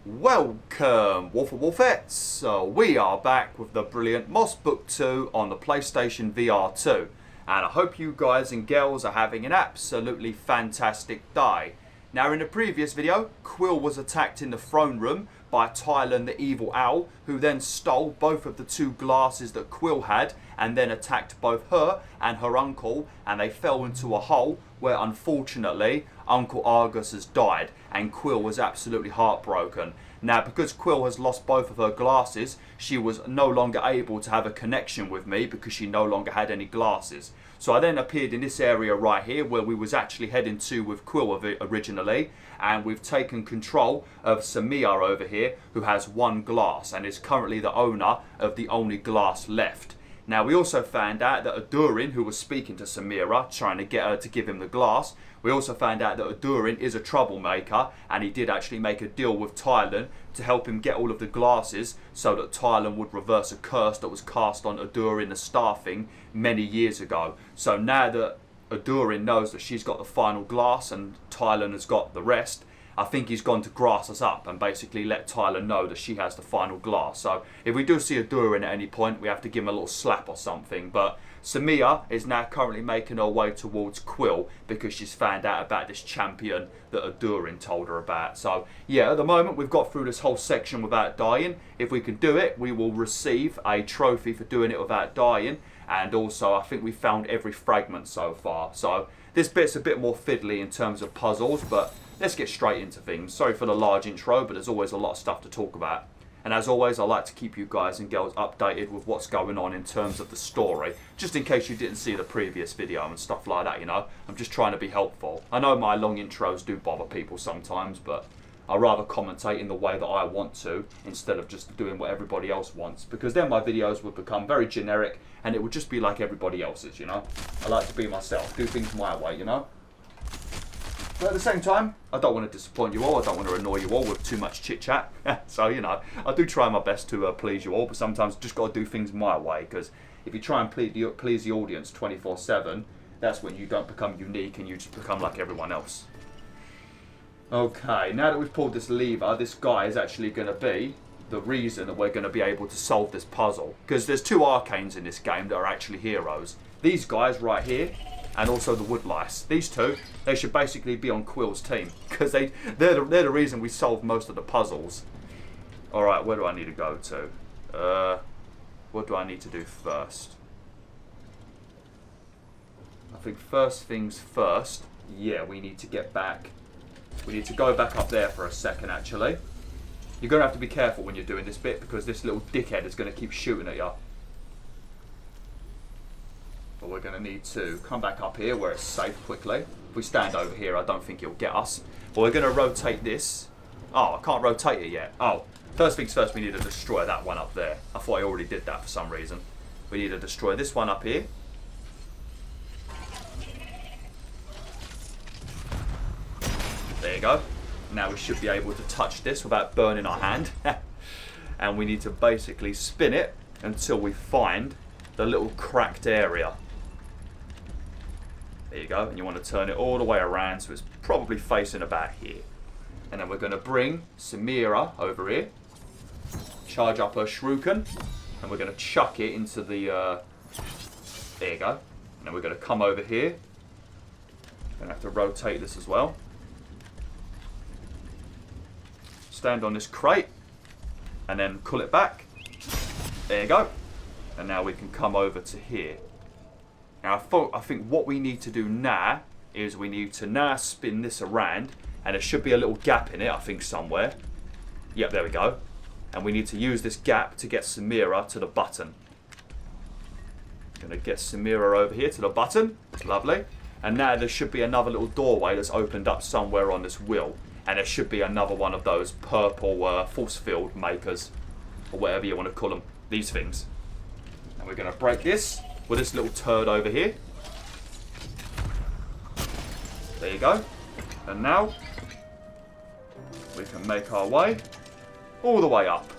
Welcome, WolfTheWolfettes! So we are back with the brilliant Moss Book 2 on the PlayStation VR2. And I hope you guys and girls are having an absolutely fantastic day. Now in the previous video, Quill was attacked in the throne room by Tylan the Evil Owl, who then stole both of the two glasses that Quill had and then attacked both her and her uncle, and they fell into a hole where unfortunately Uncle Argus has died and Quill was absolutely heartbroken. Now because Quill has lost both of her glasses, she was no longer able to have a connection with me because she no longer had any glasses. So I then appeared in this area right here where we was actually heading to with Quill originally, and we've taken control of Sahima over here, who has one glass and is currently the owner of the only glass left. Now we also found out that Adurin, who was speaking to Sahima, trying to get her to give him the glass, we also found out that Adurin is a troublemaker, and he did actually make a deal with Tylan to help him get all of the glasses so that Tylan would reverse a curse that was cast on Adurin the Starthing many years ago. So now that Adurin knows that she's got the final glass and Tylan has got the rest, I think he's gone to grass us up and basically let Tylan know that she has the final glass. So if we do see Adurin at any point, we have to give him a little slap or something. But Sahima is now currently making her way towards Quill because she's found out about this champion that Adurin told her about. So yeah, at the moment we've got through this whole section without dying. If we can do it, we will receive a trophy for doing it without dying. And also I think we found every fragment so far. So this bit's a bit more fiddly in terms of puzzles, but let's get straight into things. Sorry for the large intro, but there's always a lot of stuff to talk about. And as always, I like to keep you guys and girls updated with what's going on in terms of the story, just in case you didn't see the previous video and stuff like that, you know. I'm just trying to be helpful. I know my long intros do bother people sometimes, but I rather commentate in the way that I want to instead of just doing what everybody else wants, because then my videos would become very generic and it would just be like everybody else's, you know. I like to be myself, do things my way, you know. But at the same time, I don't want to disappoint you all. I don't want to annoy you all with too much chit-chat. So, you know, I do try my best to please you all, but sometimes just got to do things my way, because if you try and please the audience 24/7, that's when you don't become unique and you just become like everyone else. Okay, now that we've pulled this lever, this guy is actually going to be the reason that we're going to be able to solve this puzzle. Because there's two Arcanes in this game that are actually heroes. These guys right here, and also the woodlice. These two, they should basically be on Quill's team, because they're the reason we solved most of the puzzles. Alright, where do I need to go to? What do I need to do first? I think first things first, yeah, we need to get back. We need to go back up there for a second, actually. You're going to have to be careful when you're doing this bit, because this little dickhead is going to keep shooting at you. But we're going to need to come back up here where it's safe quickly. If we stand over here, I don't think he'll get us. But we're going to rotate this. Oh, I can't rotate it yet. Oh, first things first, we need to destroy that one up there. I thought I already did that for some reason. We need to destroy this one up here. There you go. Now we should be able to touch this without burning our hand. And we need to basically spin it until we find the little cracked area. There you go, and you want to turn it all the way around so it's probably facing about here. And then we're going to bring Sahima over here, charge up her shuriken, and we're going to chuck it into the, there you go. And then we're going to come over here. Going to have to rotate this as well. Stand on this crate, and then pull it back. There you go. And now we can come over to here. Now I think what we need to do now is we need to now spin this around, and there should be a little gap in it, I think, somewhere. Yep, there we go. And we need to use this gap to get Sahima to the button. Gonna get Sahima over here to the button. Lovely. And now there should be another little doorway that's opened up somewhere on this wheel. And there should be another one of those purple force field makers, or whatever you want to call them. These things. And we're going to break this with this little turd over here. There you go. And now we can make our way all the way up.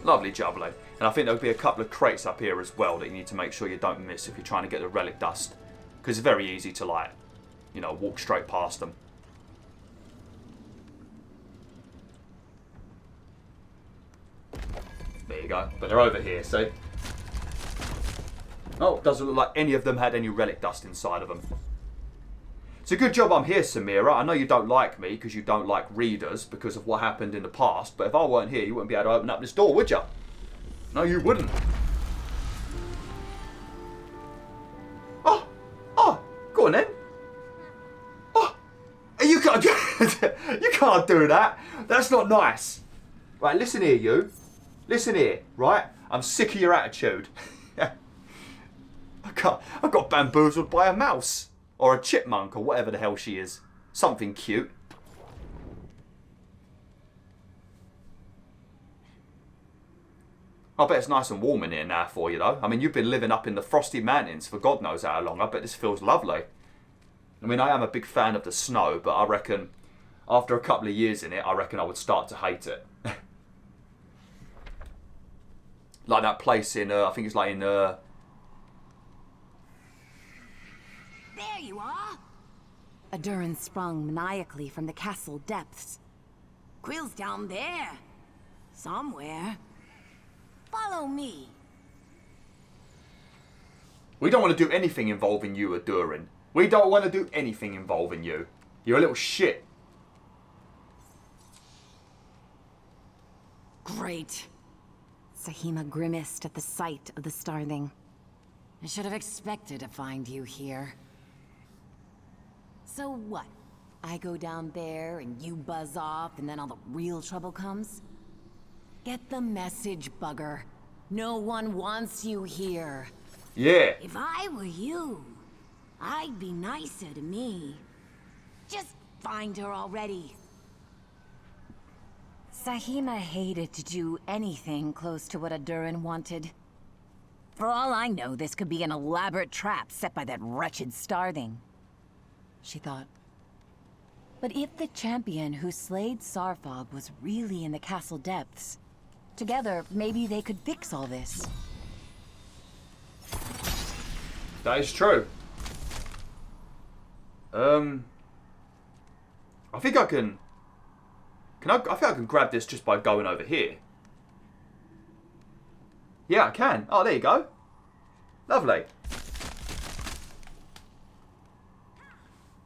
Lovely jubbly. And I think there'll be a couple of crates up here as well that you need to make sure you don't miss if you're trying to get the relic dust. Because it's very easy to, like, you know, walk straight past them. There you go. But they're over here, see? Oh, doesn't look like any of them had any relic dust inside of them. It's a good job I'm here, Samira. I know you don't like me because you don't like readers because of what happened in the past. But if I weren't here, you wouldn't be able to open up this door, would you? No, you wouldn't. Oh, go on then. Oh, you can't do that. That's not nice. Right, listen here, you. Listen here, right? I'm sick of your attitude. I got bamboozled by a mouse. Or a chipmunk, or whatever the hell she is. Something cute. I bet it's nice and warm in here now for you, though. I mean, you've been living up in the frosty mountains for God knows how long. I bet this feels lovely. I mean, I am a big fan of the snow, but I reckon after a couple of years in it, I reckon I would start to hate it. Like that place in, I think it's like in... There you are! Adurin sprung maniacally from the castle depths. Quill's down there. Somewhere. Follow me. We don't want to do anything involving you, Adurin. We don't want to do anything involving you. You're a little shit. Great. Sahima grimaced at the sight of the starling. I should have expected to find you here. So what? I go down there and you buzz off and then all the real trouble comes? Get the message, bugger. No one wants you here. Yeah. If I were you, I'd be nicer to me. Just find her already. Sahima hated to do anything close to what Adurin wanted. For all I know, this could be an elaborate trap set by that wretched starling. She thought. But if the champion who slayed Sarfog was really in the castle depths, together, maybe they could fix all this. That is true. I think I can... I think I can grab this just by going over here. Yeah, I can. Oh, there you go. Lovely.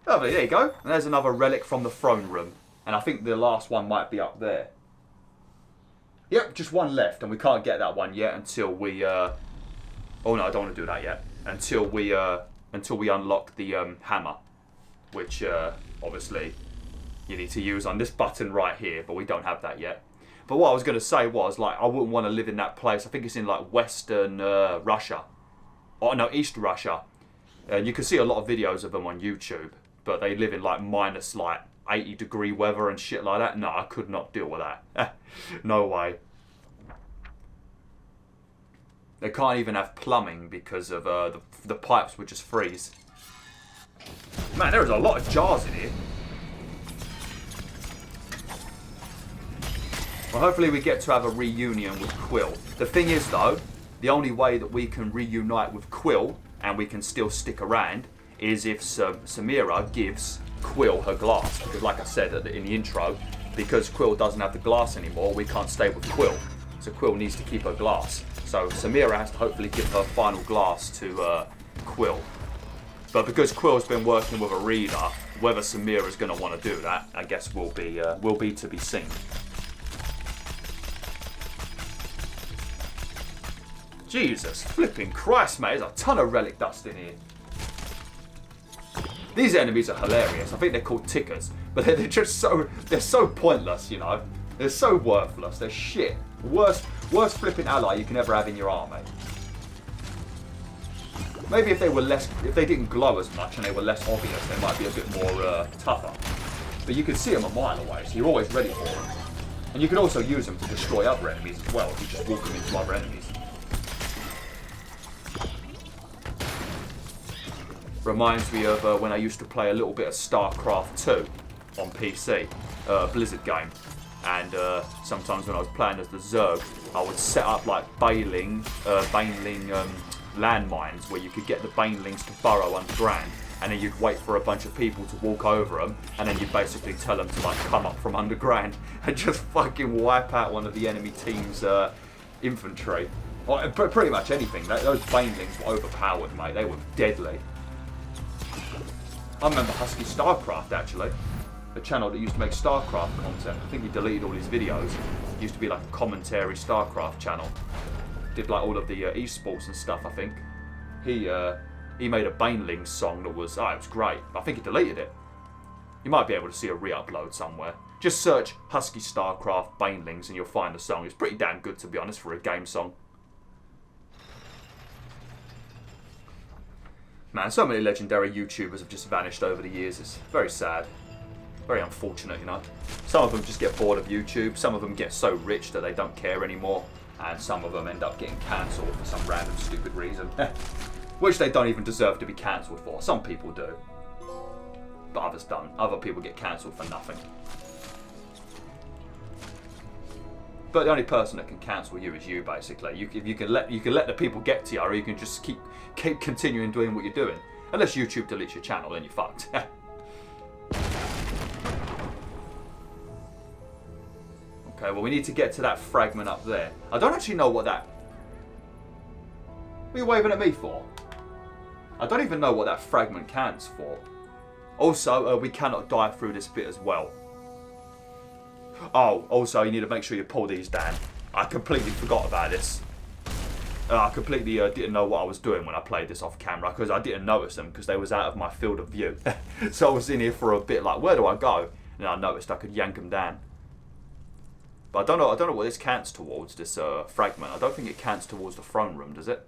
Lovely, there you go. And there's another relic from the throne room. And I think the last one might be up there. Yep, just one left. And we can't get that one yet until we... Oh no, I don't want to do that yet. Until we unlock the hammer. Which, obviously, you need to use on this button right here. But we don't have that yet. But what I was going to say was, like, I wouldn't want to live in that place. I think it's in, like, Western Russia. Oh, no, East Russia. And you can see a lot of videos of them on YouTube. But they live in, like, minus, like, 80-degree weather and shit like that. No, I could not deal with that. No way. They can't even have plumbing because of the pipes would just freeze. Man, there is a lot of jars in here. Well, hopefully we get to have a reunion with Quill. The thing is, though, the only way that we can reunite with Quill and we can still stick around is if Samira gives Quill her glass. Because like I said in the intro, because Quill doesn't have the glass anymore, we can't stay with Quill. So Quill needs to keep her glass. So Samira has to hopefully give her final glass to Quill. But because Quill's been working with a reader, whether Samira's going to want to do that, I guess will be to be seen. Jesus flipping Christ, mate! There's a ton of relic dust in here. These enemies are hilarious. I think they're called tickers, but they're just they're so pointless, you know. They're so worthless. They're shit. Worst flipping ally you can ever have in your army. Maybe if they didn't glow as much and they were less obvious, they might be a bit more tougher. But you can see them a mile away, so you're always ready for them. And you can also use them to destroy other enemies as well if you just walk them into other enemies. Reminds me of when I used to play a little bit of StarCraft 2 on PC, Blizzard game. And sometimes when I was playing as the Zerg, I would set up like baneling landmines where you could get the banelings to burrow underground, and then you'd wait for a bunch of people to walk over them, and then you'd basically tell them to like come up from underground and just fucking wipe out one of the enemy team's infantry. Or pretty much anything. Those banelings were overpowered, mate. They were deadly. I remember Husky StarCraft, actually. A channel that used to make StarCraft content. I think he deleted all his videos. It used to be like a commentary StarCraft channel. Did like all of the esports and stuff, I think. He made a Baneling song that was, it was great. I think he deleted it. You might be able to see a re-upload somewhere. Just search Husky StarCraft Banelings and you'll find the song. It's pretty damn good, to be honest, for a game song. Man, so many legendary YouTubers have just vanished over the years. It's very sad. Very unfortunate, you know. Some of them just get bored of YouTube. Some of them get so rich that they don't care anymore. And some of them end up getting cancelled for some random stupid reason. Which they don't even deserve to be cancelled for. Some people do. But others don't. Other people get cancelled for nothing. But the only person that can cancel you is you, basically. You can let the people get to you, or you can just keep continuing doing what you're doing. Unless YouTube deletes your channel, then you're fucked. Okay, well we need to get to that fragment up there. I don't actually know what that... What are you waving at me for? I don't even know what that fragment counts for. Also, we cannot die through this bit as well. Oh, also you need to make sure you pull these down. I completely forgot about this. I completely didn't know what I was doing when I played this off camera, because I didn't notice them because they was out of my field of view. So I was in here for a bit like, where do I go? And I noticed I could yank them down. But I don't know what this counts towards, this fragment. I don't think it counts towards the throne room, does it?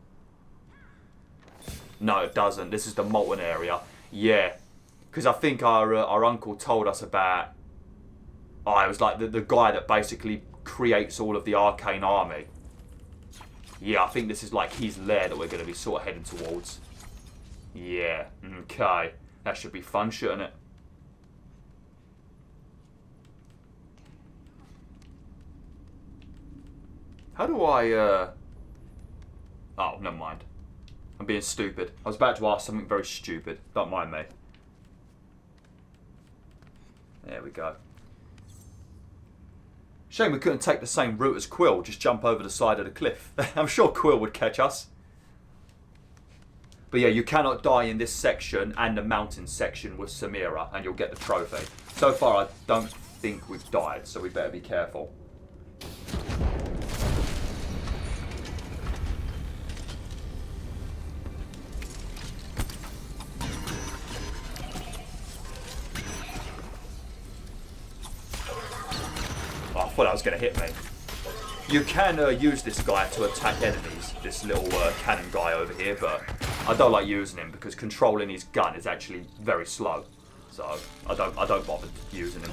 No, it doesn't. This is the molten area. Yeah. Because I think our uncle told us about... Oh, it was like the guy that basically creates all of the Arcane army. Yeah, I think this is like his lair that we're going to be sort of heading towards. Yeah, okay. That should be fun, shouldn't it? How do I, Oh, never mind. I'm being stupid. I was about to ask something very stupid. Don't mind me. There we go. Shame we couldn't take the same route as Quill, just jump over the side of the cliff. I'm sure Quill would catch us. But yeah, you cannot die in this section and the mountain section with Samira, and you'll get the trophy. So far, I don't think we've died, so we better be careful. I thought that was going to hit me. You can use this guy to attack enemies, this little cannon guy over here, but I don't like using him because controlling his gun is actually very slow. So I don't bother using him.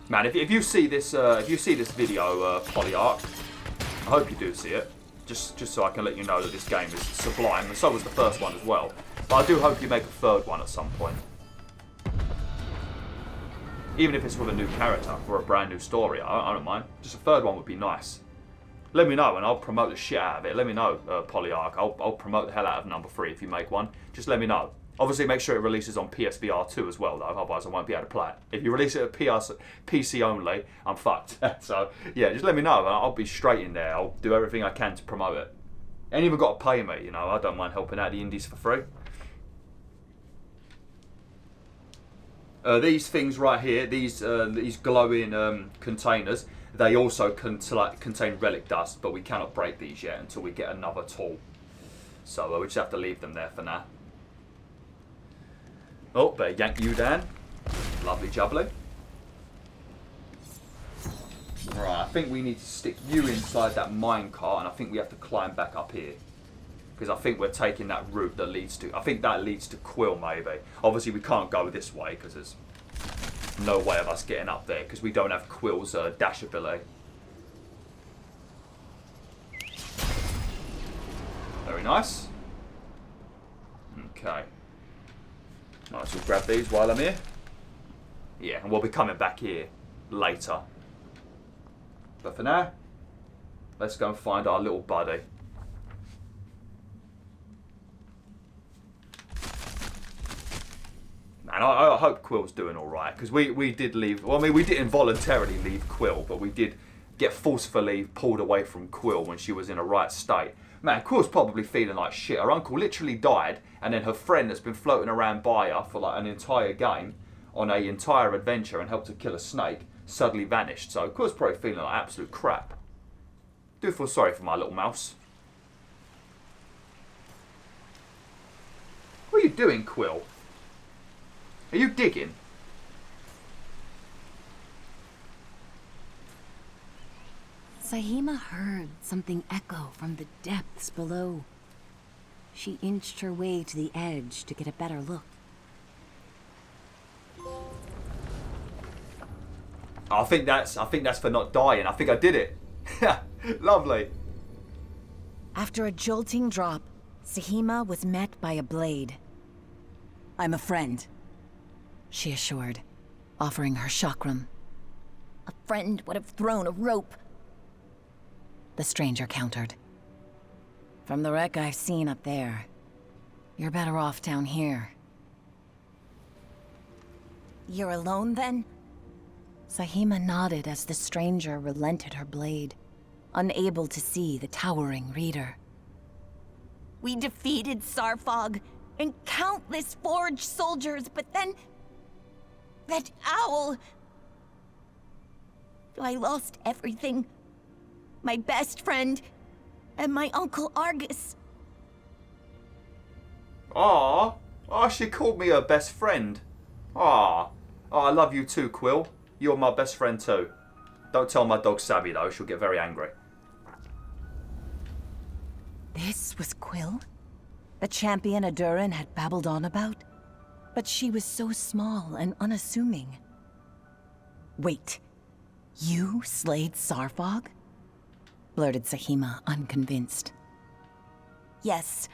Man, if you see this video, Polyarch, I hope you do see it. Just so I can let you know that this game is sublime, and so was the first one as well. But I do hope you make a third one at some point. Even if it's with a new character or a brand new story, I don't mind. Just a third one would be nice. Let me know and I'll promote the shit out of it. Let me know, Polyarch. I'll promote the hell out of number 3 if you make one. Just let me know. Obviously make sure it releases on PSVR2 as well though, otherwise I won't be able to play it. If you release it at PC only, I'm fucked. So yeah, just let me know and I'll be straight in there. I'll do everything I can to promote it. Ain't even got to pay me, you know, I don't mind helping out the indies for free. These things right here, these glowing containers, they also contain relic dust, but we cannot break these yet until we get another tool. So we just have to leave them there for now. Oh, better yank you down. Lovely jubbly. Right, I think we need to stick you inside that minecart, and I think we have to climb back up here. Because I think we're taking that route that leads to... I think that leads to Quill, maybe. Obviously, we can't go this way, because there's no way of us getting up there, because we don't have Quill's dash ability. Very nice. Okay. Nice, we'll grab these while I'm here. Yeah, and we'll be coming back here later. But for now, let's go and find our little buddy. Man, I hope Quill's doing all right, because we did leave. Well, I mean, we didn't voluntarily leave Quill, but we did get forcefully pulled away from Quill when she was in a right state. Man, Quill's probably feeling like shit. Her uncle literally died, and then her friend that's been floating around by her for like an entire game, on an entire adventure, and helped her kill a snake, suddenly vanished. So Quill's probably feeling like absolute crap. Do feel sorry for my little mouse. What are you doing, Quill? Are you digging? Sahima heard something echo from the depths below. She inched her way to the edge to get a better look. I think that's for not dying. I think I did it. Lovely. After a jolting drop, Sahima was met by a blade. "I'm a friend," she assured, offering her chakram. "A friend would have thrown a rope," the stranger countered. "From the wreck I've seen up there, you're better off down here." "You're alone, then?" Sahima nodded as the stranger relented her blade, unable to see the towering reader. "We defeated Sarfog and countless Forge soldiers, but then... that owl... I lost everything. My best friend, and my Uncle Argus." Aww. Oh, she called me her best friend. Aww. Oh, I love you too, Quill. You're my best friend too. Don't tell my dog Sabby though, she'll get very angry. This was Quill? The champion Adurin had babbled on about? But she was so small and unassuming. "Wait, you slayed Sarfog?" blurted Sahima, unconvinced. "Yes.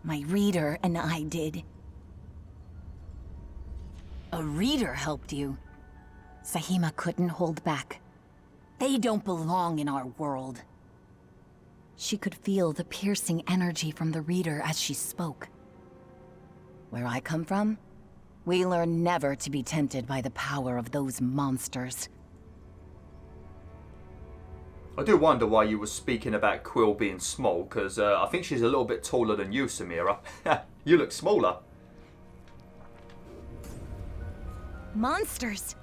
My reader and I did." "A reader helped you?" Sahima couldn't hold back. "They don't belong in our world." She could feel the piercing energy from the reader as she spoke. "Where I come from, we learn never to be tempted by the power of those monsters." I do wonder why you were speaking about Quill being small, because I think she's a little bit taller than you, Samira. You look smaller. "Monsters?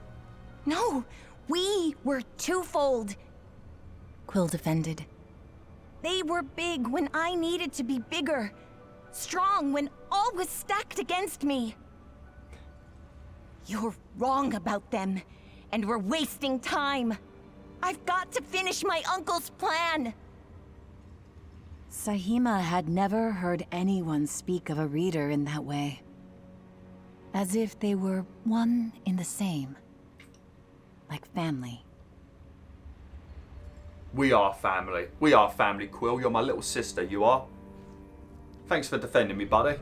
No, we were twofold," Quill defended. "They were big when I needed to be bigger, strong when all was stacked against me." "You're wrong about them, and we're wasting time. I've got to finish my uncle's plan." Sahima had never heard anyone speak of a reader in that way. As if they were one in the same. Like family. We are family. We are family, Quill. You're my little sister, you are. Thanks for defending me, buddy.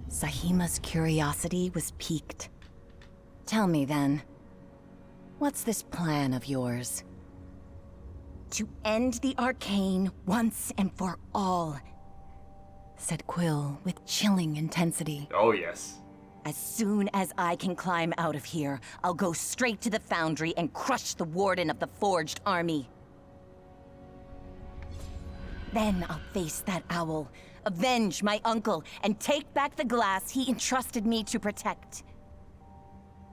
Sahima's curiosity was piqued. "Tell me then, what's this plan of yours?" "To end the Arcane once and for all," said Quill with chilling intensity. Oh, yes. "As soon as I can climb out of here, I'll go straight to the Foundry and crush the Warden of the Forged Army. Then I'll face that owl, avenge my uncle, and take back the glass he entrusted me to protect."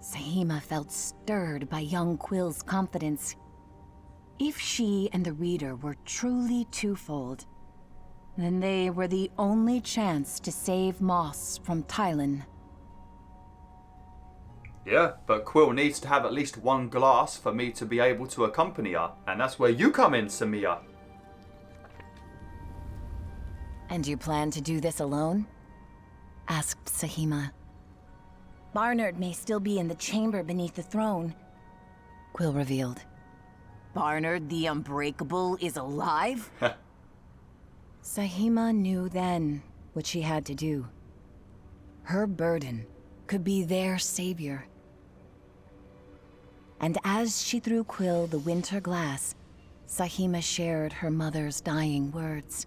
Sahima felt stirred by young Quill's confidence. If she and the reader were truly twofold, then they were the only chance to save Moss from Tylan. Yeah, but Quill needs to have at least one glass for me to be able to accompany her. And that's where you come in, Samia. "And you plan to do this alone?" asked Sahima. "Barnard may still be in the chamber beneath the throne," Quill revealed. "Barnard the Unbreakable is alive?" Sahima knew then what she had to do. Her burden could be their savior. And as she threw Quill the winter glass, Sahima shared her mother's dying words.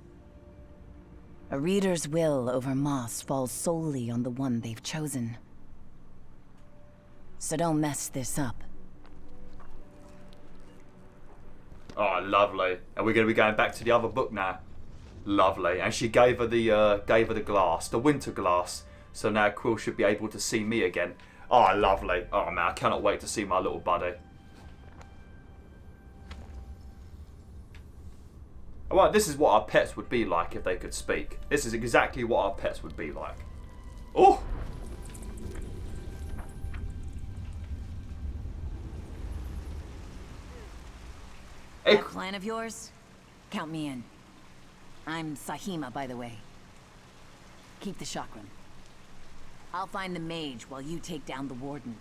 "A reader's will over Moss falls solely on the one they've chosen. So don't mess this up. Oh, lovely. And we're going to be going back to the other book now. Lovely. And she gave her the glass, the winter glass. So now Quill should be able to see me again. Oh, lovely. Oh, man, I cannot wait to see my little buddy. Well, this is what our pets would be like if they could speak. This is exactly what our pets would be like. Oh! That plan of yours? Count me in. I'm Sahima, by the way. Keep the chakram. I'll find the mage while you take down the Warden.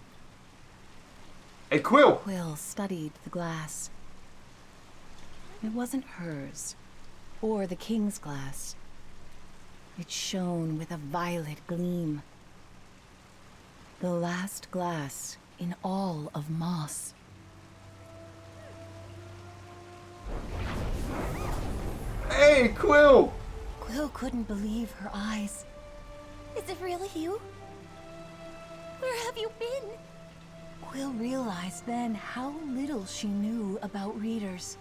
Hey, Quill! Quill studied the glass. It wasn't hers, or the king's glass. It shone with a violet gleam. The last glass in all of Moss. Hey, Quill! Quill couldn't believe her eyes. Is it really you? Where have you been? Quill realized then how little she knew about readers.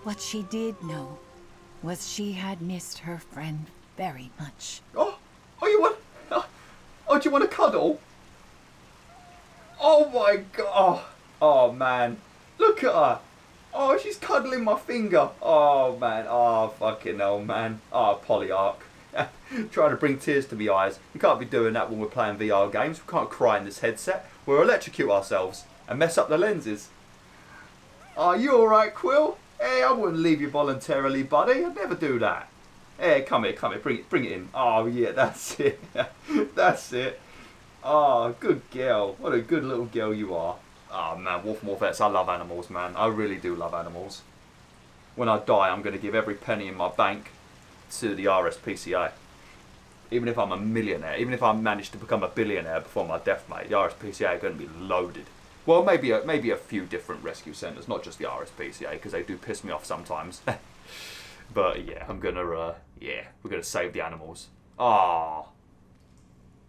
What she did know was she had missed her friend very much. Oh, you want... Oh, do you want to cuddle? Oh my god. Oh, man. Look at her. Oh, she's cuddling my finger. Oh, man. Oh, fucking hell, man. Oh, Polyarch. Trying to bring tears to my eyes. You can't be doing that when we're playing VR games. We can't cry in this headset. We'll electrocute ourselves and mess up the lenses. Are you alright, Quill? Hey, I wouldn't leave you voluntarily, buddy. I'd never do that. Hey, come here. Bring it in. Oh, yeah, that's it. That's it. Oh, good girl. What a good little girl you are. Oh, man, WolfTheWolf, I love animals, man. I really do love animals. When I die, I'm going to give every penny in my bank to the RSPCA. Even if I'm a millionaire, even if I manage to become a billionaire before my death, mate, the RSPCA are going to be loaded. Well, maybe a few different rescue centres, not just the RSPCA, because they do piss me off sometimes. But yeah, we're gonna save the animals. Ah.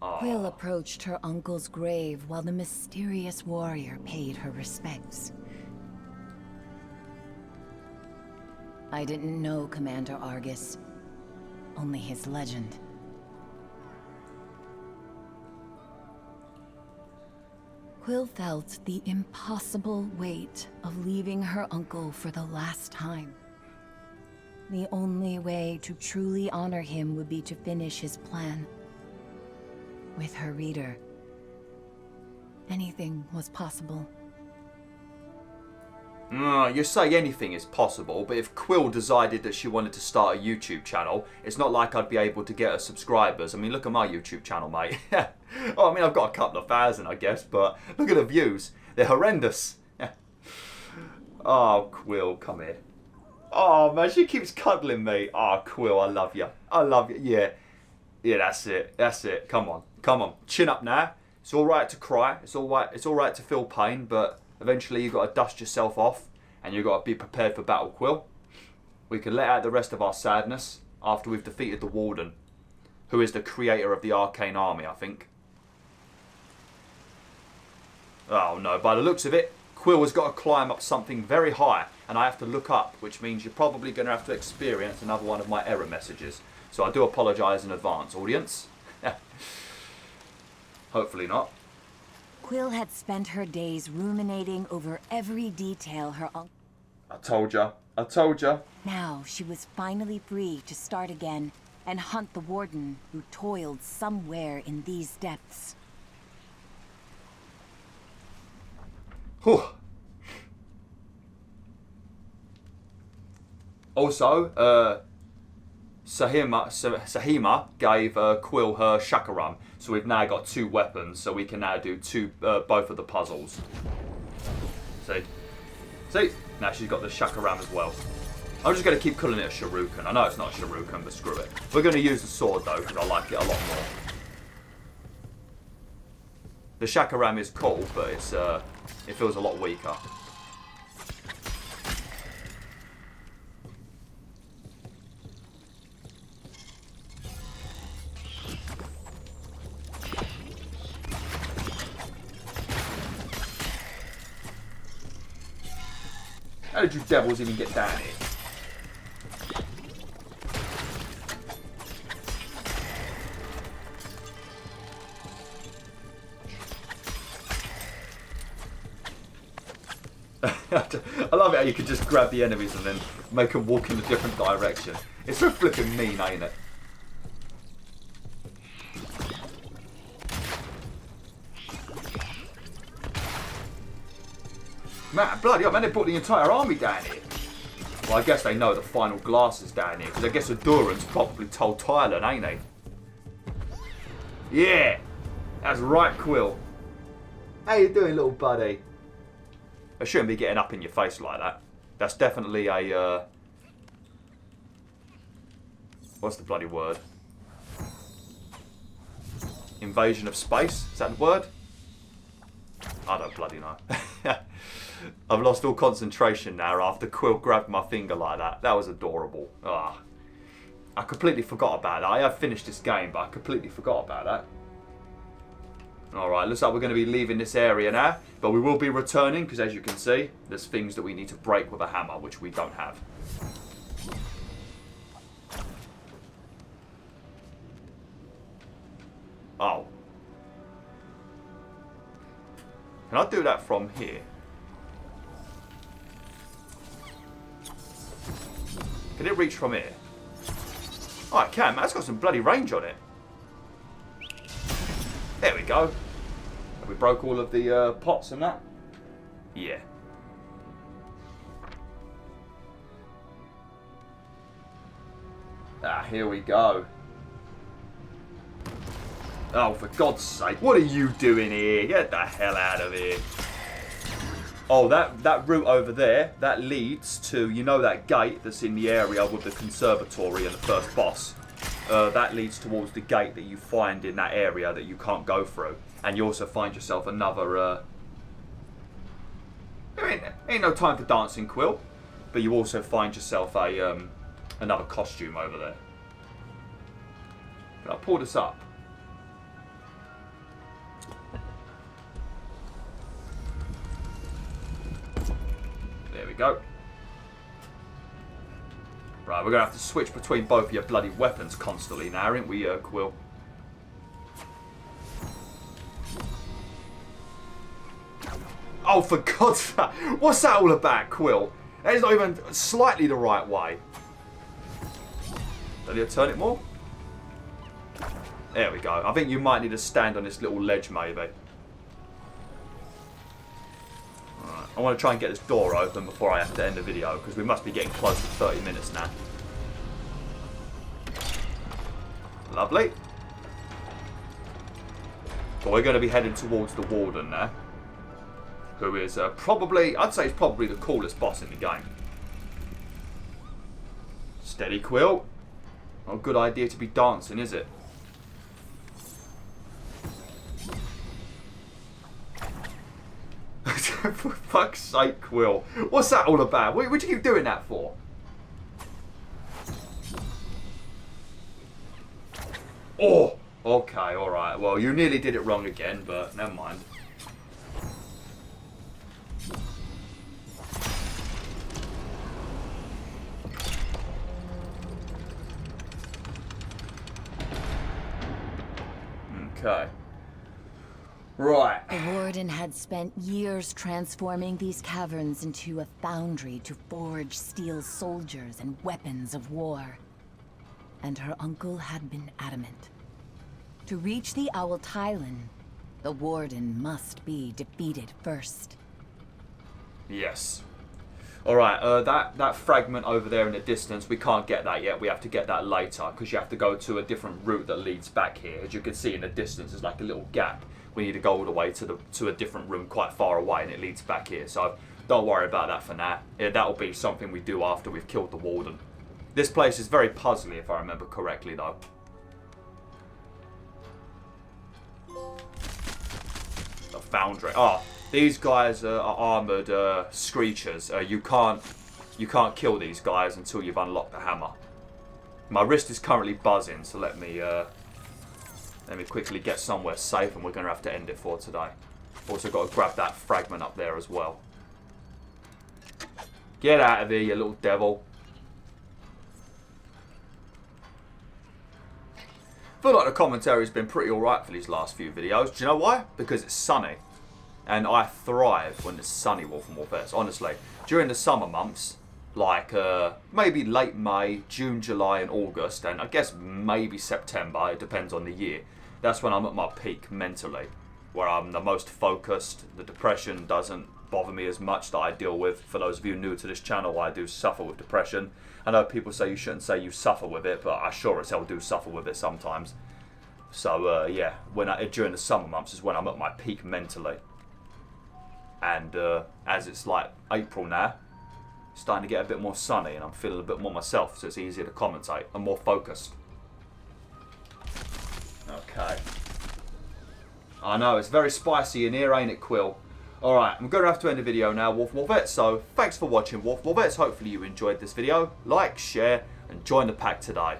Quill approached her uncle's grave while the mysterious warrior paid her respects. I didn't know Commander Argus, only his legend. Quill felt the impossible weight of leaving her uncle for the last time. The only way to truly honor him would be to finish his plan. With her reader, anything was possible. You say anything is possible, but if Quill decided that she wanted to start a YouTube channel, it's not like I'd be able to get her subscribers. I mean, look at my YouTube channel, mate. Oh, I mean, I've got a couple of thousand, I guess, but look at the views. They're horrendous. Oh, Quill, come here. Oh, man, she keeps cuddling me. Oh, Quill, I love you. I love you. Yeah. Yeah, that's it. That's it. Come on. Come on. Chin up now. It's all right to cry. It's all right to feel pain, but eventually you've got to dust yourself off and you've got to be prepared for battle, Quill. We can let out the rest of our sadness after we've defeated the Warden, who is the creator of the Arcane army, I think. Oh no, by the looks of it, Quill has got to climb up something very high and I have to look up, which means you're probably going to have to experience another one of my error messages. So I do apologise in advance, audience. Hopefully not. Quill had spent her days ruminating over every detail her uncle... I told ya. I told ya. Now she was finally free to start again and hunt the Warden who toiled somewhere in these depths. Whew. Also, Sahima gave Quill her chakram, so we've now got 2 weapons, so we can now do both of the puzzles. See? Now she's got the chakram as well. I'm just going to keep calling it a shuriken. I know it's not a shuriken, but screw it. We're going to use the sword though, because I like it a lot more. The chakram is cool, but it feels a lot weaker. How did you devils even get down here? I love it how you can just grab the enemies and then make them walk in a different direction. It's so flipping mean, ain't it? Man, bloody hell, man, they brought the entire army down here. Well, I guess they know the final glass is down here, because I guess Aduran's probably told Thailand, ain't they? Yeah! That's right, Quill. How you doing, little buddy? I shouldn't be getting up in your face like that. That's definitely a, what's the bloody word? Invasion of space? Is that the word? I don't bloody know. I've lost all concentration now after Quill grabbed my finger like that. That was adorable. Ah, I completely forgot about that. I have finished this game, but I completely forgot about that. Alright, looks like we're going to be leaving this area now, but we will be returning because, as you can see, there's things that we need to break with a hammer, which we don't have. Oh. Can I do that from here? Can it reach from here? Oh, it can, man. It's got some bloody range on it. There we go. Have we broke all of the pots and that? Yeah. Ah, here we go. Oh, for God's sake. What are you doing here? Get the hell out of here. Oh, that route over there, that leads to, you know, that gate that's in the area with the conservatory and the first boss. That leads towards the gate that you find in that area that you can't go through. And you also find yourself another... ain't no time for dancing, Quill. But you also find yourself a another costume over there. Can I pull this up? There we go. Right, we're going to have to switch between both of your bloody weapons constantly now, aren't we, Quill? Oh, for God's sake. What's that all about, Quill? That is not even slightly the right way. Did you turn it more? There we go. I think you might need to stand on this little ledge, maybe. Alright, I want to try and get this door open before I have to end the video, because we must be getting close to 30 minutes now. Lovely. But we're going to be heading towards the Warden now, who is probably, I'd say he's probably the coolest boss in the game. Steady, Quill. Not a good idea to be dancing, is it? For fuck's sake, Quill. What's that all about? What do you keep doing that for? Oh! Okay, alright. Well, you nearly did it wrong again, but never mind. Okay. Right. The Warden had spent years transforming these caverns into a foundry to forge steel soldiers and weapons of war. And her uncle had been adamant. To reach the Owl Tylon, the Warden must be defeated first. Yes. Alright, that fragment over there in the distance, we can't get that yet. We have to get that later, because you have to go to a different route that leads back here. As you can see in the distance, there's like a little gap. We need to go all the way to a different room quite far away, and it leads back here. So don't worry about that for now. Yeah, that'll be something we do after we've killed the Warden. This place is very puzzly, if I remember correctly, though. A foundry. Oh, these guys are armoured screechers. You can't kill these guys until you've unlocked the hammer. My wrist is currently buzzing, so let me quickly get somewhere safe, and we're going to have to end it for today. Also got to grab that fragment up there as well. Get out of here, you little devil. I feel like the commentary's been pretty alright for these last few videos. Do you know why? Because it's sunny. And I thrive when it's sunny, Wolf and Wolfettes, honestly. During the summer months, like maybe late May, June, July and August, and I guess maybe September, it depends on the year. That's when I'm at my peak mentally, where I'm the most focused. The depression doesn't bother me as much that I deal with. For those of you new to this channel, I do suffer with depression. I know people say you shouldn't say you suffer with it, but I sure as hell do suffer with it sometimes. So yeah, during the summer months is when I'm at my peak mentally. And as it's like April now, it's starting to get a bit more sunny and I'm feeling a bit more myself, so it's easier to commentate. I'm more focused. Okay. I know, it's very spicy in here, ain't it, Quill? Alright, I'm going to have to end the video now, Wolf and Wolfettes, so thanks for watching, Wolf and Wolfettes. Hopefully you enjoyed this video. Like, share, and join the pack today.